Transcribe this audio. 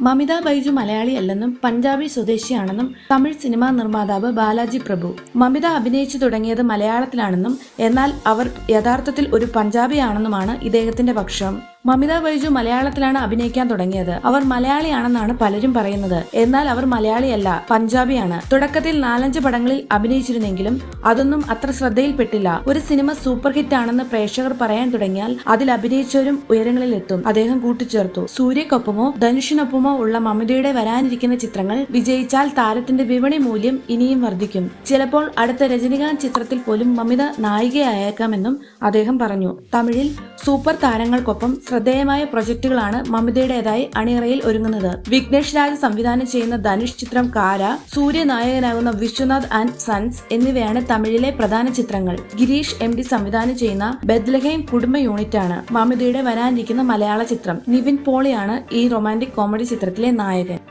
Mamitha Baiju മലയാളിയല്ലെന്നും Punjabi സ്വദേശിയാണെന്നും Tamil cinema നിർമ്മാതാവ് ബാലാജി പ്രഭു. മമിത അഭിനയിച്ചു തുടങ്ങിയത് മലയാളത്തിലാണെന്നും എന്നാൽ അവർ യഥാർത്ഥത്തിൽ ഒരു പഞ്ചാബിയാണെന്നുമാണ് ഇദ്ദേഹത്തിന്റെ പക്ഷം. മമിത ബൈജു മലയാളത്തിലാണ് അഭിനയിക്കാൻ തുടങ്ങിയത്. അവർ മലയാളിയാണെന്നാണ് പലരും പറയുന്നത്. എന്നാൽ അവർ മലയാളിയല്ല, പഞ്ചാബിയാണ്. തുടക്കത്തിൽ 4-5 പടങ്ങളിൽ അഭിനയിച്ചിരുന്നെങ്കിലും അതൊന്നും അത്ര ശ്രദ്ധയിൽപ്പെട്ടില്ല. ഒരു സിനിമ സൂപ്പർ ഹിറ്റ് ആണെന്ന് പ്രേക്ഷകർ പറയാൻ തുടങ്ങിയാൽ അതിൽ അഭിനയിച്ചവരും ഉയരങ്ങളിലെത്തും, അദ്ദേഹം കൂട്ടിച്ചേർത്തു. സൂര്യക്കൊപ്പമോ ധനുഷിനൊപ്പമോ ഉള്ള മമിതയുടെ വരാനിരിക്കുന്ന ചിത്രങ്ങൾ വിജയിച്ചാൽ താരത്തിന്റെ വിപണി മൂല്യം ഇനിയും വർദ്ധിക്കും. ചിലപ്പോൾ അടുത്ത രജനികാന്ത് ചിത്രത്തിൽ പോലും മമിത നായികയായേക്കാമെന്നും അദ്ദേഹം പറഞ്ഞു. തമിഴിൽ സൂപ്പർ താരങ്ങൾക്കൊപ്പം ശ്രദ്ധേയമായ പ്രൊജക്ടുകളാണ് മമിതയുടേതായി അണിയറയിൽ ഒരുങ്ങുന്നത്. വിഘ്നേഷ് രാജ് സംവിധാനം ചെയ്യുന്ന ധനുഷ് ചിത്രം കാര, സൂര്യ നായകനാകുന്ന വിശ്വനാഥ് ആൻഡ് സൺസ് എന്നിവയാണ് തമിഴിലെ പ്രധാന ചിത്രങ്ങൾ. ഗിരീഷ് MD സംവിധാനം ചെയ്യുന്ന ബെത്ലഹേം കുടുംബ യൂണിറ്റാണ് മമിതയുടെ വരാനിരിക്കുന്ന മലയാള ചിത്രം. നിവിൻ പോളിയാണ് ഈ റൊമാന്റിക് കോമഡി ചിത്രത്തിലെ നായകൻ.